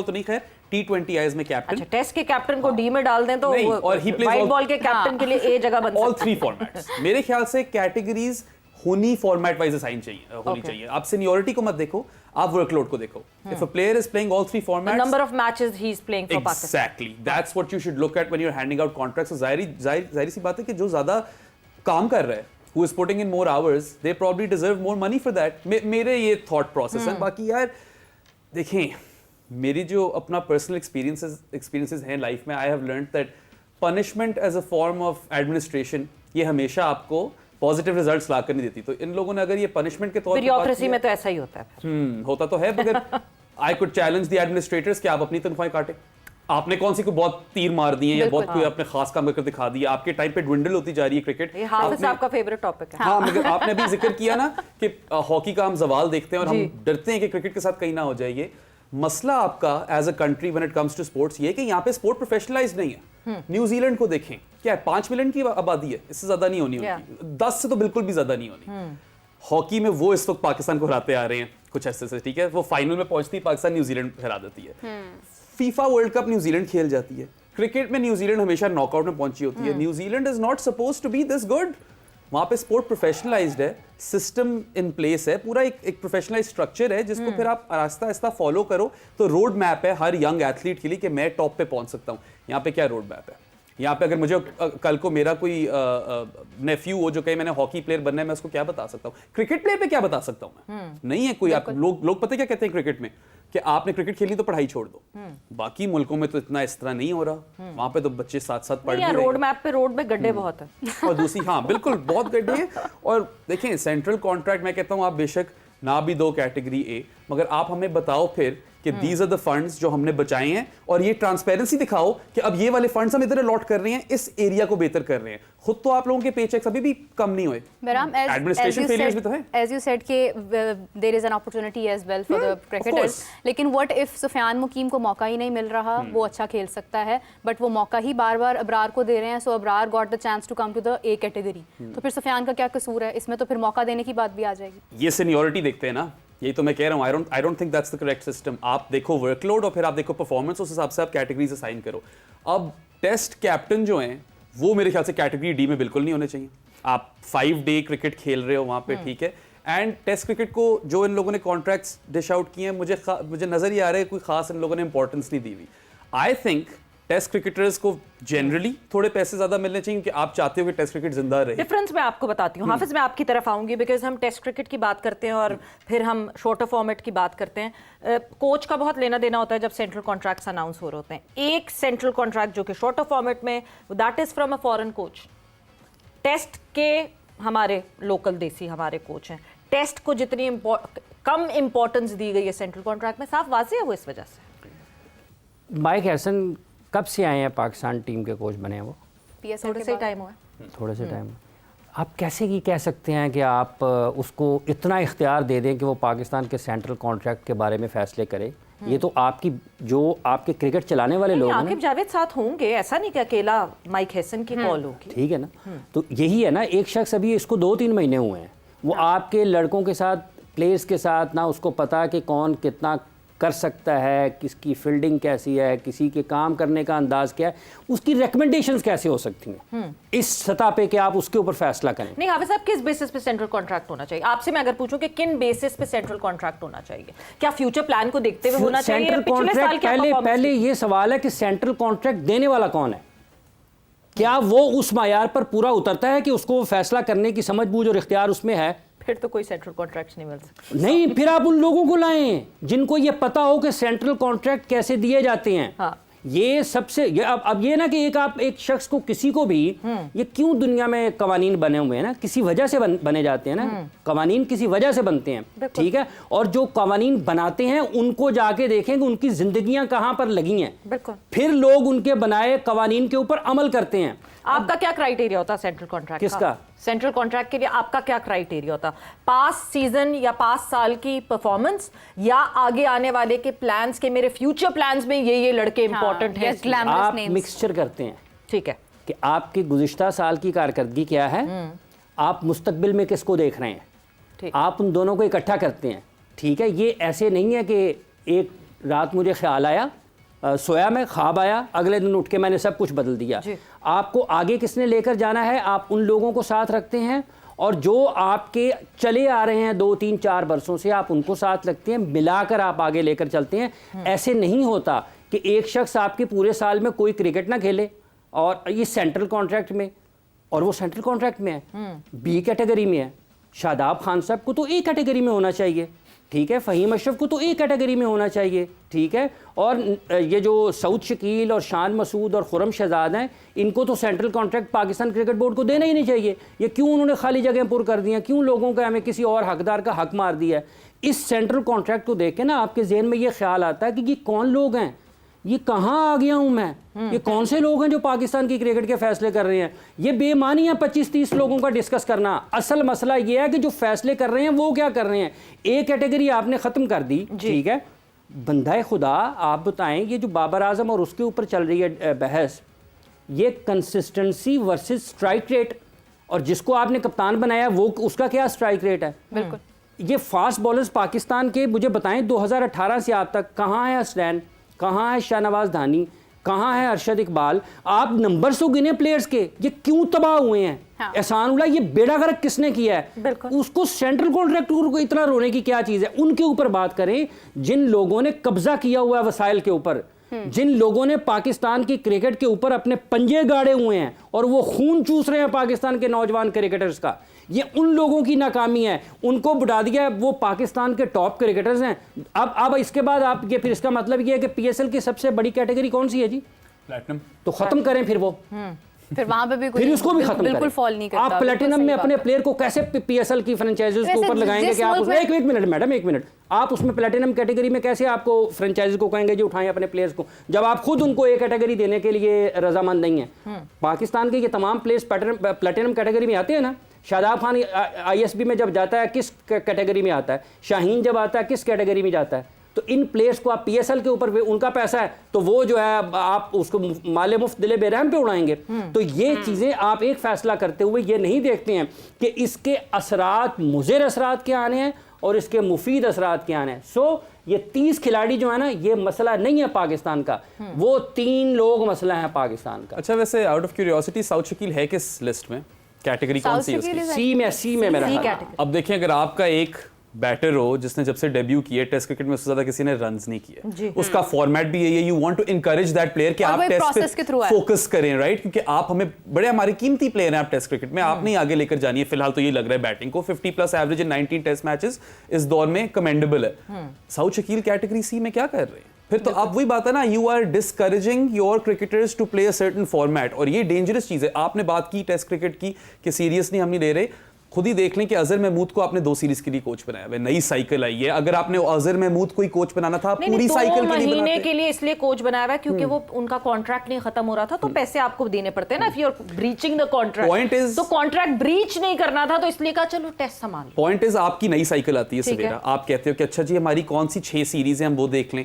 तो नहीं, खैर T20 आईज में कैप्टन। अच्छा, टेस्ट के कैप्टन को डी में डाल दें तो और ही प्लेज वाइट बॉल के कैप्टन के लिए ए जगह बन ऑल सकता 3 फॉर्मेट्स। मेरे ख्याल से कैटेगरीज होनी फॉर्मेट वाइज असाइन होनी चाहिए। आप सीनियरिटी को मत देखो, आप वर्कलोड को देखो। If a player is playing all 3 formats, number of matches ही is playing for Pakistan, exactly that's what you should look at when you are handing out contracts. जाहिर सी बात है कि जो ज्यादा काम कर रहा है, who is putting in more hours, they probably deserve more money for that. मेरे ये थॉट प्रोसेस है। बाकी यार देखें, मेरी जो अपना पर्सनल एक्सपीरियंसेस हैं लाइफ में, I have learned that punishment as a form of administration ये हमेशा आपको पॉजिटिव रिजल्ट्स ला कर नहीं देती। तो इन लोगों ने अगर ये पनिशमेंट के तौर पर ब्यूरोक्रेसी में तो ऐसा ही होता है। होता तो है, मगर I could challenge the administrators कि आप अपनी तनख्वाहें काटें। आपने कौन सी को बहुत तीर मार दिए या बहुत कोई अपने खास काम करके दिखा दिया, आपके टाइम पे ड्विंडल होती जा रही है क्रिकेट। ये हाफिज साहब का फेवरेट टॉपिक है। हाँ, मगर आपने अभी जिक्र किया ना कि हॉकी का हम जवाल देखते हैं और हम डरते हैं कि क्रिकेट के साथ कहीं ना हो जाए। मसला आपका as a country when it comes to sports ये कि यहाँ पे स्पोर्ट प्रोफेशनलाइज्ड नहीं है। न्यूजीलैंड को देखें, क्या है 5 मिलियन की आबादी है, इससे ज्यादा नहीं होनी होती, 10 से तो बिल्कुल भी ज्यादा नहीं होनी। हॉकी में वो इस वक्त पाकिस्तान को हराते आ रहे हैं कुछ ऐसे से, ठीक है। वो फाइनल में पहुंचती है, पाकिस्तान न्यूजीलैंड हरा देती है। फीफा वर्ल्ड कप न्यूजीलैंड खेल जाती है। क्रिकेट में न्यूजीलैंड हमेशा नॉकआउट में पहुंची होती है। New Zealand is not supposed to be this good. वहां पे स्पोर्ट प्रोफेशनलाइज्ड है, सिस्टम इन प्लेस है, पूरा एक प्रोफेशनलाइज्ड स्ट्रक्चर है जिसको फिर आप आहिस्ता आहिस्ता फॉलो करो तो रोड मैप है हर यंग एथलीट के लिए कि मैं टॉप पे पहुंच सकता हूं। यहाँ पे क्या रोड मैप है? यहाँ पे अगर मुझे कल को मेरा कोई नेफ्यू हो जो कहे मैंने हॉकी प्लेयर बनना है, मैं उसको क्या बता सकता हूँ? क्रिकेट प्लेयर पे क्या बता सकता हूँ मैं? नहीं है कोई। आप लोग पता क्या कहते हैं क्रिकेट में कि आपने क्रिकेट खेली तो पढ़ाई छोड़ दो। बाकी मुल्कों में तो इतना इस तरह नहीं हो रहा। वहां पे तो बच्चे साथ साथ पढ़ रहे हैं। रोड मैप पे रोड में गड्ढे बहुत है। और दूसरी, हाँ बिल्कुल, बहुत गड्ढे हैं। और देखें, सेंट्रल कॉन्ट्रैक्ट मैं कहता हूँ आप बेशक ना भी दो कैटेगरी ए, मगर आप हमें बताओ फिर कि दीज आर द फंड्स जो हमने बचाए हैं, और ये ट्रांसपेरेंसी दिखाओ कि अब ये वाले फंड्स हम इधर अलॉट कर रहे हैं, इस एरिया को बेहतर कर रहे हैं। खुद तो आप लोगों के पेचेक्स अभी भी कम नहीं हुए। एडमिनिस्ट्रेशन फेलियर्स भी तो है। As you said कि there is an opportunity as well for the cricketers. लेकिन what if सुफियान मुकीम को मौका ही नहीं मिल रहा? वो अच्छा खेल सकता है, बट वो मौका ही बार-बार अबरार को दे रहे हैं, सो Abrar got the chance to come to the A category. तो फिर सुफियान का क्या कसूर है? इसमें तो फिर मौका देने की बात भी आ जाएगी। ये सीनियरिटी देखते हैं ना, यही तो मैं कह रहा हूँ। I don't think that's the correct system. आप देखो वर्कलोड और फिर आप देखो परफॉर्मेंस, उस हिसाब से आप कैटेगरीज असाइन करो। अब टेस्ट कैप्टन जो हैं वो मेरे ख्याल से कैटेगरी डी में बिल्कुल नहीं होने चाहिए। आप 5 डे क्रिकेट खेल रहे हो वहाँ पे, ठीक है। एंड टेस्ट क्रिकेट को जो इन लोगों ने कॉन्ट्रैक्ट्स डिश आउट किए हैं, मुझे नजर ये आ रहा है कोई खास इन लोगों ने इंपॉर्टेंस नहीं दी हुई। आई थिंक टेस्ट क्रिकेटर्स को जनरली थोड़े पैसे ज्यादा मिलने चाहिए क्योंकि आप चाहते हो कि टेस्ट क्रिकेट जिंदा रहे। डिफरेंस मैं आपको बताती हूँ हाफिज, मैं आपकी तरफ आऊंगी, बिकॉज हम टेस्ट क्रिकेट की बात करते हैं और फिर हम शॉर्टर फॉर्मेट की बात करते हैं। कोच का बहुत लेना देना होता है जब सेंट्रल कॉन्ट्रैक्ट्स अनाउंस हो रहे होते हैं। एक सेंट्रल कॉन्ट्रैक्ट जो कि शॉर्टर फॉर्मेट में, that is from a foreign coach. Test के हमारे लोकल देसी हमारे कोच हैं। टेस्ट को जितनी कम इंपॉर्टेंस दी गई है सेंट्रल कॉन्ट्रैक्ट में, साफ वाज़ेह है वो इस वजह से। माइक हैसन कब से आए हैं पाकिस्तान टीम के कोच बने हैं? वो थोड़े से टाइम हुआ, थोड़े से टाइम। आप कैसे की कह सकते हैं कि आप उसको इतना इख्तियार दे दें कि वो पाकिस्तान के सेंट्रल कॉन्ट्रैक्ट के बारे में फैसले करे? ये तो आपकी जो आपके क्रिकेट चलाने वाले लोग हैं, आकिब जावेद साथ होंगे, ऐसा नहीं कि अकेला माइक हैसन की कॉल होगी, ठीक है ना। तो यही है ना, एक शख्स अभी इसको 2-3 महीने हुए हैं, वो आपके लड़कों के साथ, प्लेयर्स के साथ ना उसको पता कि कौन कितना कर सकता है, किसकी फील्डिंग कैसी है, किसी के काम करने का अंदाज क्या है, उसकी रिकमेंडेशंस कैसे हो सकती हैं इस सतह पे कि आप उसके ऊपर फैसला करें। नहीं हाफिज साहब, किस बेसिस पे सेंट्रल कॉन्ट्रैक्ट होना चाहिए? आपसे मैं अगर पूछूं कि किन बेसिस पे सेंट्रल कॉन्ट्रैक्ट होना चाहिए, क्या फ्यूचर प्लान को देखते हुए होना चाहिए? सेंट्रल कॉन्ट्रैक्ट, पहले ये सवाल है कि सेंट्रल कॉन्ट्रैक्ट देने वाला कौन है, क्या वो उस मायार पर पूरा उतरता है कि उसको फैसला करने की समझ बूझ और इख्तियार उसमें है? फिर तो कोई सेंट्रल कॉन्ट्रैक्ट नहीं मिल सकता। नहीं, फिर आप उन लोगों को लाएं जिनको ये पता हो कि सेंट्रल कॉन्ट्रैक्ट कैसे दिए जाते हैं। हाँ। ये सबसे अब ये ना कि आप एक शख्स को, किसी को भी, ये क्यों दुनिया में कवानीन बने हुए हैं ना, किसी वजह से बने जाते हैं ना, कवानीन किसी वजह से बनते हैं, ठीक है। और जो कवानीन बनाते हैं उनको जाके देखें कि उनकी जिंदगियां कहां पर लगी हैं, बिल्कुल। फिर लोग उनके बनाए कवानीन के ऊपर अमल करते हैं। आपका क्या क्राइटेरिया होता है सेंट्रल कॉन्ट्रैक्ट किसका? सेंट्रल कॉन्ट्रैक्ट के लिए आपका क्या क्राइटेरिया होता? पास सीजन या पास साल की परफॉर्मेंस, या आगे आने वाले के प्लान्स के, मेरे फ्यूचर प्लान्स में ये लड़के इंपॉर्टेंट हैं? आप मिक्सचर करते हैं, ठीक है, कि आपकी गुज़िश्ता साल की कारकर्दगी क्या है, आप मुस्तकबिल में किसको देख रहे हैं, ठीक। आप उन दोनों को इकट्ठा करते हैं, ठीक है। ये ऐसे नहीं है कि एक रात मुझे ख्याल आया, सोया में, ख्वाब आया, अगले दिन उठ के मैंने सब कुछ बदल दिया। आपको आगे किसने लेकर जाना है, आप उन लोगों को साथ रखते हैं, और जो आपके चले आ रहे हैं 2, 3, 4 बरसों से, आप उनको साथ रखते हैं, मिलाकर आप आगे लेकर चलते हैं। ऐसे नहीं होता कि एक शख्स आपके पूरे साल में कोई क्रिकेट ना खेले और ये सेंट्रल कॉन्ट्रैक्ट में, और वो सेंट्रल कॉन्ट्रैक्ट में है, बी कैटेगरी में है। शादाब खान साहब को तो ए कैटेगरी में होना चाहिए, ठीक है। फ़हीम अशरफ को तो एक कैटेगरी में होना चाहिए, ठीक है। और ये जो सऊद शकील और शान मसूद और खुरम शहजाद हैं, इनको तो central contract Pakistan cricket board को देना ही नहीं चाहिए। ये क्यों उन्होंने खाली जगह पुर कर दिया, क्यों लोगों का, हमें किसी और हकदार का हक मार दिया है? इस सेंट्रल कॉन्ट्रैक्ट को देख के ना आपके जहन में ये ख्याल आता है कि ये कौन लोग हैं, ये कहाँ आ गया हूँ मैं, ये कौन से लोग हैं जो पाकिस्तान की क्रिकेट के फैसले कर रहे हैं? ये बेमानी है 25-30 लोगों का डिस्कस करना। असल मसला ये है कि जो फैसले कर रहे हैं वो क्या कर रहे हैं। एक कैटेगरी आपने ख़त्म कर दी, ठीक है। बंदा खुदा, आप बताएं, ये जो बाबर आजम और उसके ऊपर चल रही है बहस, ये कंसिस्टेंसी वर्सेस स्ट्राइक रेट, और जिसको आपने कप्तान बनाया वो, उसका क्या स्ट्राइक रेट है? बिल्कुल। ये फास्ट बॉलर्स पाकिस्तान के, मुझे बताएं 2018 से आप तक कहाँ है हसनैन, कहाँ है शाहनवाज धानी, कहाँ है अरशद इकबाल? आप नंबर से गिने प्लेयर्स के, ये क्यों तबाह हुए हैं? हाँ। एहसानुल्लाह, ये बेड़ा गर्क किसने किया है? उसको सेंट्रल कॉन्ट्रैक्ट को इतना रोने की क्या चीज़ है? उनके ऊपर बात करें जिन लोगों ने कब्जा किया हुआ है वसाइल के ऊपर, जिन लोगों ने पाकिस्तान की क्रिकेट के ऊपर अपने पंजे गाड़े हुए हैं और वो खून चूस रहे हैं पाकिस्तान के नौजवान क्रिकेटर्स का, ये उन लोगों की नाकामी है। उनको बुढ़ा दिया, वो पाकिस्तान के टॉप क्रिकेटर्स हैं। अब इसके बाद आप ये, फिर इसका मतलब ये है कि पीएसएल की सबसे बड़ी कैटेगरी कौन सी है जी? प्लैटिनम। तो खत्म करें फिर वो, फिर वहां पे भी फिर उसको भी खत्म बिल्कुल फॉल नहीं करता। आप प्लैटिनम में अपने प्लेयर को कैसे पीएसएल की फ्रेंचाइजीज के ऊपर लगाएंगे कि आप उसमें, एक मिनट मैडम, एक मिनट, आप उसमें प्लैटिनम कैटेगरी में कैसे आपको फ्रेंचाइजी को कहेंगे जी उठाएं अपने प्लेयर्स को, जब आप खुद उनको एक कैटेगरी देने के लिए रजामंद नहीं है? पाकिस्तान के ये तमाम प्लेयर्स प्लैटिनम कैटेगरी में आते हैं ना। शादाब खान आईएसबी में जब जाता है किस कैटेगरी में आता है? शाहीन जब आता है किस कैटेगरी में जाता है? तो इन प्लेयर्स को आप पीएसएल के ऊपर, उनका पैसा है तो वो जो है आप उसको माले मुफ्त दिले बेरहम पे उड़ाएंगे। तो ये चीज़ें आप एक फैसला करते हुए ये नहीं देखते हैं कि इसके असरात, मुज़र असरात क्या आने हैं और इसके मुफीद असरात क्या आने हैं। सो ये 30 खिलाड़ी जो है ना, ये मसला नहीं है पाकिस्तान का, वो 3 लोग मसला है पाकिस्तान का। अच्छा, वैसे out of curiosity Saud Shakeel है किस लिस्ट में? कैटेगरी कौन सी है उसकी? सी में मेरा ख्याल है। अब देखिए, अगर आपका एक बैटर हो जिसने जब से डेब्यू किया टेस्ट क्रिकेट में, उससे ज्यादा किसी ने रन्स नहीं किए, उसका फॉर्मेट भी यही है, you want to encourage that player कि आप टेस्ट पे फोकस करें, राइट? क्योंकि आप हमें बड़े, हमारे कीमती प्लेयर हैं आप टेस्ट क्रिकेट में, आप नहीं आगे लेकर जानी है। फिलहाल तो ये लग रहा है बैटिंग को 50+ एवरेज इन 19 टेस्ट मैचेस इस दौर में कमेंडेबल है। सऊद शकील कैटेगरी सी में क्या कर रहे हैं? फिर तो अब वही बात है ना, you are discouraging your cricketers to play a certain format, और ये डेंजरस चीज है। आपने बात की टेस्ट क्रिकेट की कि सीरियसली हम नहीं ले रहे, खुद ही देख लें कि अजहर महमूद को आपने 2 सीरीज के लिए कोच बनाया है, नई साइकिल आई है। अगर आपने अजहर महमूद को ही कोच बनाना था, पूरी साइकिल के लिए महीने के लिए इसलिए कोच बनाया हुआ है क्योंकि वो उनका कॉन्ट्रैक्ट नहीं खत्म हो रहा था, तो पैसे आपको देने पड़ते हैं ना, if you are breaching the contract. तो कॉन्ट्रैक्ट ब्रीच नहीं करना था, तो इसलिए कहा चलो टेस्ट संभाल। पॉइंट इज, आपकी नई साइकिल आती है सवेरा, आप कहते हो कि अच्छा जी हमारी कौन सी 6 सीरीज है, हम वो देख लें।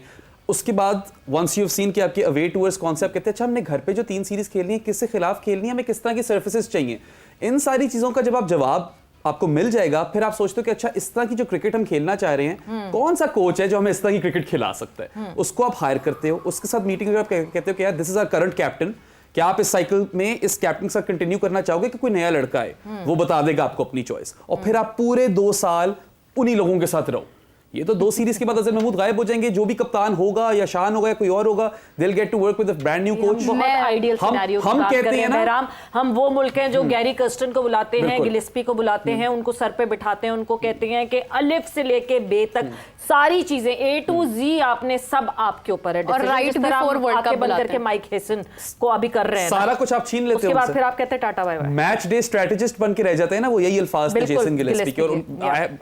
उसके बाद वंस यू हैव सीन कि आपके अवे टूअर्स कौन से, आप कहते हैं अच्छा हमने घर पे जो 3 सीरीज खेलनी है, किससे खिलाफ खेलनी है, हमें किस तरह की सर्फेसेस चाहिए। इन सारी चीजों का जब आप जवाब आपको मिल जाएगा, फिर आप सोचते हो कि अच्छा इस तरह की जो क्रिकेट हम खेलना चाह रहे हैं, कौन सा कोच है जो हमें इस तरह की क्रिकेट खिला सकता है, उसको आप हायर करते हो। उसके साथ मीटिंग में आप कहते हो कि यार this is our current captain, क्या आप इस साइकिल में इस कैप्टन के साथ कंटिन्यू करना चाहोगे कि कोई नया लड़का है, वो बता देगा आपको अपनी चॉइस, और फिर आप पूरे 2 साल उन्हीं लोगों के साथ रहो। ये तो 2 सीरीज के बाद अजहर महमूद गायब हो जाएंगे, जो भी कप्तान होगा या शान होगा या कोई और होगा, they'll get to work with a brand new coach. बहुत आइडियल सिनेरियो की बात कर रहे हैं बहराम। हम वो मुल्क हैं जो गैरी कर्स्टन को बुलाते हैं, गिलेस्पी को बुलाते हैं, उनको सर पे बिठाते हैं, उनको कहते हैं कि अलिफ से लेके बे तक सारी चीजें A to Z आपने सब आपके ऊपर है। और राइट बिफोर वर्ल्ड कप बंद करके माइक हेसन को अभी कर रहे हैं, सारा कुछ आप छीन लेते हो, उसके बाद फिर आप कहते हैं tata bye bye. Match day strategist बन के रह जाते हैं ना, वो यही अल्फाज थे जेसन गिलेस्पी के, और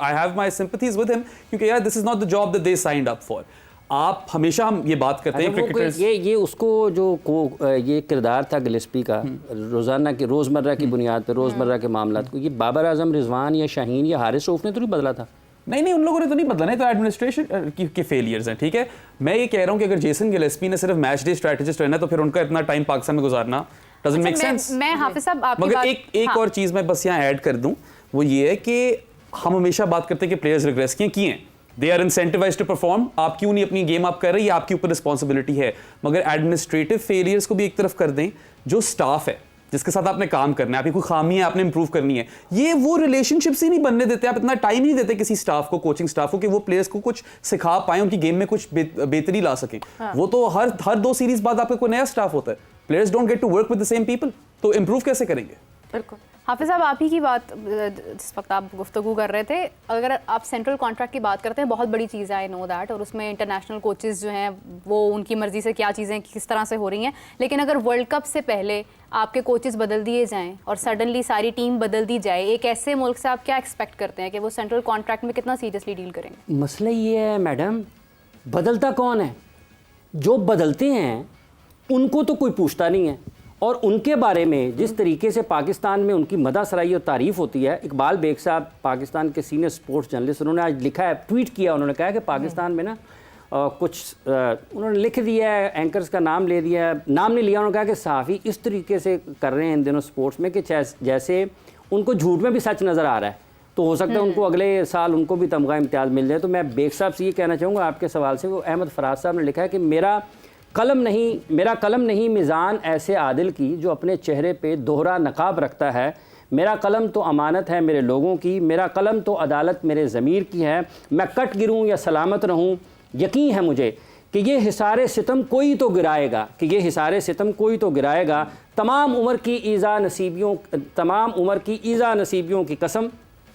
I have my sympathies with him, क्योंकि यार this is not the job that they signed up for. आप हमेशा हम ये बात करते हैं क्रिकेटर्स, ये उसको जो ये किरदार था गिलेस्पी का रोजाना की रोजमर्रा की बुनियाद पर रोजमर्रा के मामलात को, ये बाबर आजम, रिजवान या शाहीन या हारिस रऊफ ने तो नहीं बदला था। नहीं, उन लोगों ने तो नहीं बदला, नहीं तो एडमिनिस्ट्रेशन के फेलियर्स हैं, ठीक है। मैं ये कह रहा हूँ कि अगर जेसन गिलेस्पी ने सिर्फ मैच डे स्ट्रेटेजिस्ट रहना तो फिर उनका इतना टाइम पाकिस्तान में गुजारना डजंट मेक सेंस। मैं हाफिज साहब आपकी मगर बात, एक और चीज मैं बस यहाँ ऐड कर दूं, वो ये है कि हम हमेशा बात करते हैं कि प्लेयर्स रिग्रेस किए हैं, they are incentivised to perform. आप क्यों नहीं अपनी गेम आप कर रहे, ये आपके ऊपर रिस्पॉन्सिबिलिटी है। मगर एडमिनिस्ट्रेटिव फेलियर्स को भी एक तरफ कर दें, जो स्टाफ है जिसके साथ आपने काम करना है, आपकी कोई खामी है, आपने इंप्रूव करनी है, ये वो रिलेशनशिप्स ही नहीं बनने देते, आप इतना टाइम नहीं देते किसी स्टाफ को, कोचिंग स्टाफ को, कि वो प्लेयर्स को कुछ सिखा पाए, उनकी गेम में कुछ बेहतरी ला सकें। वो तो हर 2 सीरीज बाद आपका कोई नया स्टाफ होता है, players don't get to work with the same people, तो इंप्रूव कैसे करेंगे? बिल्कुल हाफिज साहब आप ही की बात, जिस वक्त आप गुफ्तगू कर रहे थे, अगर आप सेंट्रल कॉन्ट्रैक्ट की बात करते हैं, बहुत बड़ी चीज़ है, आई नो दैट, और उसमें इंटरनेशनल कोचेज़ जो हैं वो उनकी मर्ज़ी से क्या चीज़ें किस तरह से हो रही हैं, लेकिन अगर वर्ल्ड कप से पहले आपके कोचेज़ बदल दिए जाएं और सडनली सारी टीम बदल दी जाए, एक ऐसे मुल्क से आप क्या एक्सपेक्ट करते हैं कि वो सेंट्रल कॉन्ट्रैक्ट में कितना सीरियसली डील करेंगे? मसला ये है मैडम, बदलता कौन है? जो बदलते हैं उनको तो कोई पूछता नहीं है, और उनके बारे में जिस तरीके से पाकिस्तान में उनकी मदासराई और तारीफ़ होती है। इकबाल बेग साहब पाकिस्तान के सीनियर स्पोर्ट्स जर्नलिस्ट, उन्होंने आज लिखा है, ट्वीट किया, उन्होंने कहा कि पाकिस्तान में ना उन्होंने लिख दिया है, एंकर्स का नाम ले दिया है, नाम नहीं लिया, उन्होंने कहा कि सहाफ़ी इस तरीके से कर रहे हैं इन दिनों स्पोर्ट्स में कि जैसे उनको झूठ में भी सच नज़र आ रहा है, तो हो सकता है उनको अगले साल उनको भी तमगा इम्तियाज़ मिल जाए। तो मैं बेग साहब से ये कहना चाहूँगा आपके सवाल से, वो अहमद फराज साहब ने लिखा है कि मेरा कलम नहीं मिज़ान ऐसे आदिल की जो अपने चेहरे पे दोहरा नकाब रखता है, मेरा कलम तो अमानत है मेरे लोगों की, मेरा कलम तो अदालत मेरे ज़मीर की है, मैं कट गिरूँ या सलामत रहूँ, यकीन है मुझे कि ये हिसारे सितम कोई तो गिराएगा, तमाम उम्र की ईज़ा नसीबियों की कसम,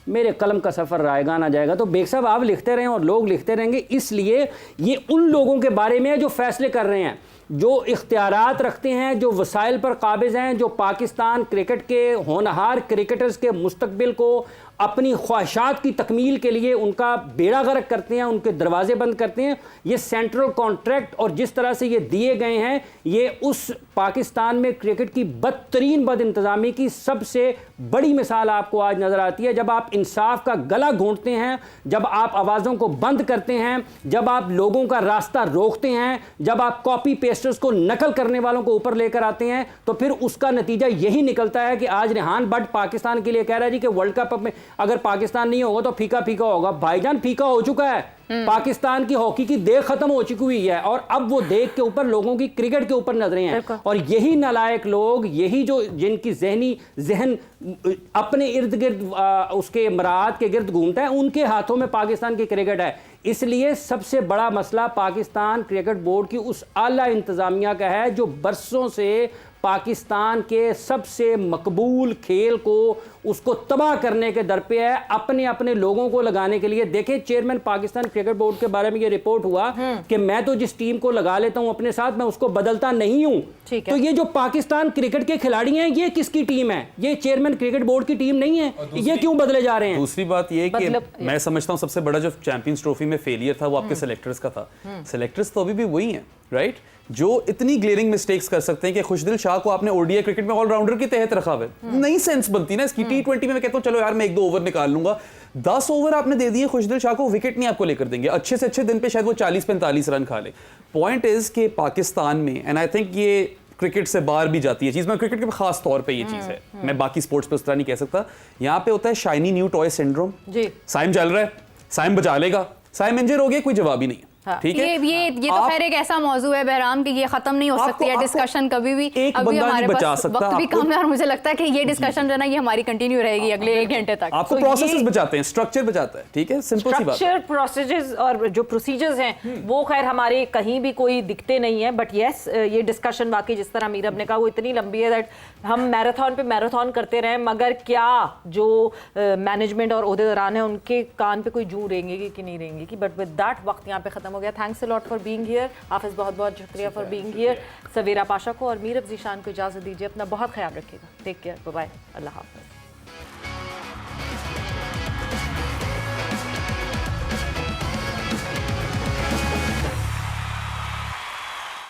मेरे कलम का सफ़र रायगा ना जाएगा। तो बेग साहब आप लिखते रहें और लोग लिखते रहेंगे, इसलिए ये उन लोगों के बारे में है जो फैसले कर रहे हैं, जो इख्तियारात रखते हैं, जो वसाइल पर काबिज़ हैं, जो पाकिस्तान क्रिकेट के होनहार क्रिकेटर्स के मुस्तकबिल को अपनी ख्वाहिशात की तकमील के लिए उनका बेड़ा गर्क करते हैं, उनके दरवाजे बंद करते हैं। ये सेंट्रल कॉन्ट्रैक्ट और जिस तरह से ये दिए गए हैं, ये उस पाकिस्तान में क्रिकेट की बदतरीन बदइंतज़ामी की सबसे बड़ी मिसाल आपको आज नज़र आती है। जब आप इंसाफ का गला घोंटते हैं, जब आप आवाज़ों को बंद करते हैं, जब आप लोगों का रास्ता रोकते हैं, जब आप कॉपी पेस्टर्स को नकल करने वालों को ऊपर लेकर आते हैं, तो फिर उसका नतीजा यही निकलता है कि आज रेहान बट पाकिस्तान के लिए कह रहा है जी कि वर्ल्ड कप में अगर पाकिस्तान नहीं होगा तो फीका फीका होगा। भाईजान फीका हो चुका है, पाकिस्तान की हॉकी की देख खत्म हो चुकी हुई है, और अब वो देख के ऊपर लोगों की क्रिकेट के ऊपर नजरें हैं, और यही नालायक लोग, यही जो जिनकी जहन अपने इर्द गिर्द उसके मराद के गिर्द घूमता है, उनके हाथों में पाकिस्तान की क्रिकेट है। इसलिए सबसे बड़ा मसला पाकिस्तान क्रिकेट बोर्ड की उस आला इंतजामिया का है जो बरसों से पाकिस्तान के सबसे मकबूल खेल को उसको तबाह करने के दर पे है, अपने अपने लोगों को लगाने के लिए। देखें, चेयरमैन पाकिस्तान क्रिकेट बोर्ड के बारे में ये रिपोर्ट हुआ कि मैं तो जिस टीम को लगा लेता हूं अपने साथ, मैं उसको बदलता नहीं हूं। तो ये जो पाकिस्तान क्रिकेट के खिलाड़ी हैं, ये किसकी टीम है? ये चेयरमैन क्रिकेट बोर्ड की टीम नहीं है। ये क्यों बदले जा रहे हैं? दूसरी बात ये कि मैं समझता हूं सबसे बड़ा जो चैंपियंस ट्रॉफी में फेलियर था वो आपके सेलेक्टर्स का था। सेलेक्टर्स तो अभी भी वही हैं, राइट, जो इतनी ग्लेरिंग मिस्टेक्स कर सकते हैं कि खुशदिल शाह को आपने ओडीआई क्रिकेट में ऑलराउंडर के तहत रखा हुआ है। नहीं सेंस बनती ना इसकी। T20 में मैं कहता हूं चलो यार मैं 1-2 ओवर निकाल लूंगा, 10 ओवर आपने दे दिए खुशदिल शाह को, विकेट नहीं आपको लेकर देंगे। अच्छे से अच्छे दिन पे शायद वो 40-45 रन खा ले। पॉइंट इज कि पाकिस्तान में, एंड आई थिंक ये क्रिकेट से बाहर भी जाती है चीज, मैं क्रिकेट के खास तौर पे ये चीज है, मैं बाकी स्पोर्ट्स पे उस तरह नहीं कह सकता। यहाँ पे होता है shiny new toy syndrome. Saim चल रहा है, साइम बचा लेगा, साइम इंजर हो गया, कोई जवाब ही नहीं है। ठीक है, ये तो खैर एक ऐसा मौजू है बहराम कि ये खत्म नहीं हो सकती है डिस्कशन कभी भी। एक अभी बंदा हमारे नहीं बचा पास सकता वक्त भी आपको। कम है और मुझे लगता है कि ये डिस्कशन जो है ना ये हमारी कंटिन्यू रहेगी अगले 1 घंटे तक। आपको तो प्रोसेसेस ये- बचाते हैं, स्ट्रक्चर बचाता है, ठीक है, सिंपल सी बात है। स्ट्रक्चर प्रोसीजर्स और जो प्रोसीजर्स हैं वो खैर हमारे कहीं भी कोई दिखते नहीं है, बट यस ये डिस्कशन वाकई जिस तरह मीरब ने कहा वो इतनी लंबी है दैट हम मैराथन पे मैराथन करते रहे, मगर क्या जो मैनेजमेंट और ओहदेदारान है उनके कान पे कोई जू रेंगेगी कि नहीं रेंगेगी। बट विद दैट वक्त यहाँ पे खत्म हो गया। Thanks a lot for being here. Hafiz बहुत बहुत शुक्रिया for being here. Sawera Pasha को और मीरब जीशान को इजाजत दीजिए। अपना बहुत ख्याल रखिएगा। टेक केयर, बाय बाय, अल्लाह हाफिज।